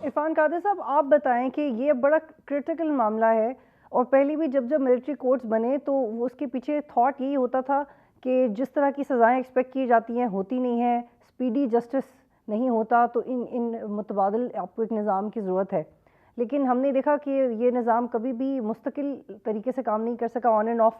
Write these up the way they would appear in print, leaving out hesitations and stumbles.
عرفان قادر صاحب آپ بتائیں کہ یہ بڑا کرٹیکل معاملہ ہے، اور پہلے بھی جب ملٹری کورٹس بنے تو اس کے پیچھے تھاٹ یہی ہوتا تھا کہ جس طرح کی سزائیں ایکسپیکٹ کی جاتی ہیں ہوتی نہیں ہیں، اسپیڈی جسٹس نہیں ہوتا، تو ان متبادل آپ کو ایک نظام کی ضرورت ہے. لیکن ہم نے دیکھا کہ یہ نظام کبھی بھی مستقل طریقے سے کام نہیں کر سکا، آن اینڈ آف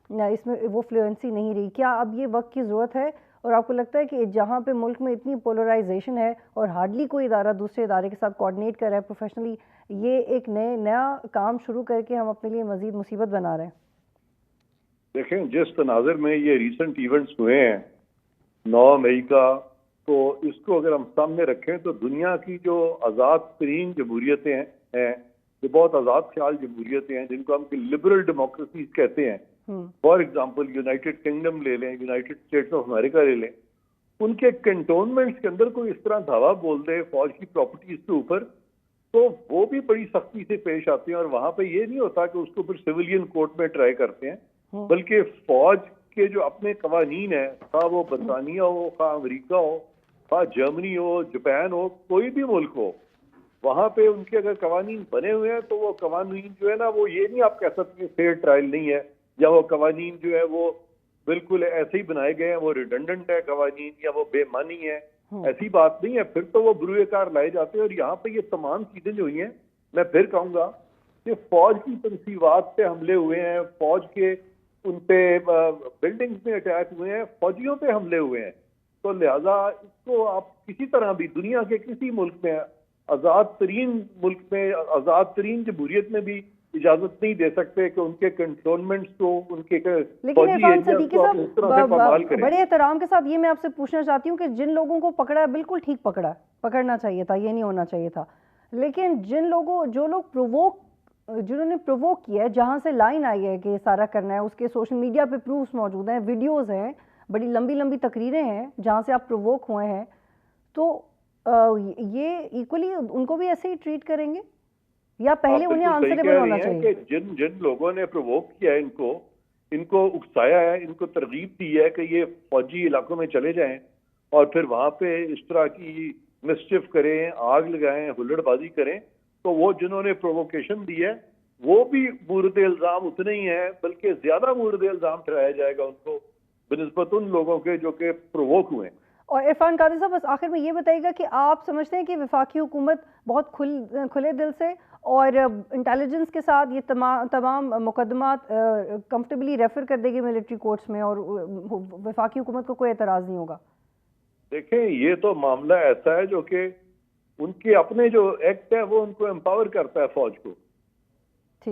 اس میں وہ فلوئنسی نہیں رہی. کیا اب یہ وقت کی ضرورت ہے، اور آپ کو لگتا ہے کہ جہاں پہ ملک میں اتنی پولرائزیشن ہے اور ہارڈلی کوئی ادارہ دوسرے ادارے کے ساتھ کوآرڈینیٹ کر رہا ہے پروفیشنلی، یہ ایک نیا کام شروع کر کے ہم اپنے لیے مزید مصیبت بنا رہے ہیں؟ دیکھیں، جس تناظر میں یہ ریسنٹ ایونٹس ہوئے ہیں 9 مئی کا، تو اس کو اگر ہم سامنے رکھیں تو دنیا کی جو آزاد ترین جمہوریتیں ہیں، جو بہت آزاد خیال جمہوریتیں ہیں، جن کو ہم لبرل ڈیموکریسیز کہتے ہیں، فار ایگزامپل یونائٹڈ کنگڈم لے لیں، یونائٹڈ اسٹیٹس آف امریکہ لے لیں، ان کے کنٹونمنٹس کے اندر کوئی اس طرح دھاوا بول دے فوج کی پراپرٹیز کے اوپر، تو وہ بھی بڑی سختی سے پیش آتے ہیں. اور وہاں پہ یہ نہیں ہوتا کہ اس کو پھر سویلین کورٹ میں ٹرائی کرتے ہیں، بلکہ فوج کے جو اپنے قوانین ہیں، خواہ وہ برطانیہ ہو، خواہ امریکہ ہو، خواہ جرمنی ہو، جاپان ہو، کوئی بھی ملک ہو، وہاں پہ ان کے اگر قوانین بنے ہوئے ہیں تو وہ قوانین جو ہے نا، وہ یہ نہیں آپ کہہ سکتے فیئر ٹرائل نہیں ہے، یا وہ قوانین جو ہے وہ بالکل ایسے ہی بنائے گئے ہیں، وہ ریڈنڈنٹ ہے قوانین، یا وہ بے معنی ہے. ایسی بات نہیں ہے، پھر تو وہ بروئے کار لائے جاتے ہیں. اور یہاں پہ یہ تمام چیزیں جو ہوئی ہیں، میں پھر کہوں گا کہ فوج کی تنصیبات پہ حملے ہوئے ہیں، فوج کے ان پہ بلڈنگز میں اٹیک ہوئے ہیں، فوجیوں پہ حملے ہوئے ہیں. تو لہٰذا اس کو آپ کسی طرح بھی دنیا کے کسی ملک میں، آزاد ترین ملک میں، آزاد ترین جمہوریت میں بھی اجازت نہیں دے سکتے کہ ان کے کنٹرولمنٹس کو، ان کے لیکن عرفان صدیقی صاحب بڑے احترام کے ساتھ یہ میں آپ سے پوچھنا چاہتی ہوں کہ جن لوگوں کو پکڑا ہے بالکل ٹھیک پکڑنا چاہیے تھا، یہ نہیں ہونا چاہیے تھا. لیکن جو لوگ جنہوں نے پرووک کیا ہے، جہاں سے لائن آئی ہے کہ یہ سارا کرنا ہے، اس کے سوشل میڈیا پہ پروفس موجود ہیں، ویڈیوز ہیں، بڑی لمبی لمبی تقریریں ہیں جہاں سے آپ پرووک ہوئے ہیں، تو یہ ایکولی ان کو بھی ایسے ہی ٹریٹ کریں گے، یا پہلے انہیں آنسریبل ہونا چاہیے؟ کہ جن لوگوں نے پرووک کیا ہے، ان کو اکسایا ہے، ان کو ترغیب دی ہے کہ یہ فوجی علاقوں میں چلے جائیں اور پھر وہاں پہ اس طرح کی مسچف کریں، آگ لگائیں، ہلڑ بازی کریں، تو وہ جنہوں نے پرووکیشن دی ہے وہ بھی مورد الزام اتنے ہی ہیں، بلکہ زیادہ مورد الزام ٹھہرایا جائے گا ان کو بنسبت ان لوگوں کے جو کہ پرووک ہوئے ہیں. اور عرفان قادر صاحب بس آخر میں یہ بتائیے گا کہ آپ سمجھتے ہیں کہ وفاقی حکومت بہت کھلے دل سے اور انٹیلیجنس کے ساتھ یہ تمام مقدمات کمفرٹیبلی ریفر کر دے گی ملٹری کورٹس میں، اور وفاقی حکومت کو کوئی اعتراض نہیں ہوگا؟ دیکھیں، یہ تو معاملہ ایسا ہے جو کہ ان کے اپنے جو ایکٹ ہے وہ ان کو امپاور کرتا ہے فوج کو،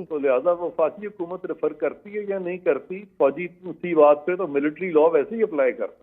تو لہذا وفاقی حکومت ریفر کرتی ہے یا نہیں کرتی فوجی تنصیبات پہ، تو ملٹری لا ویسے ہی اپلائی کرتا ہے.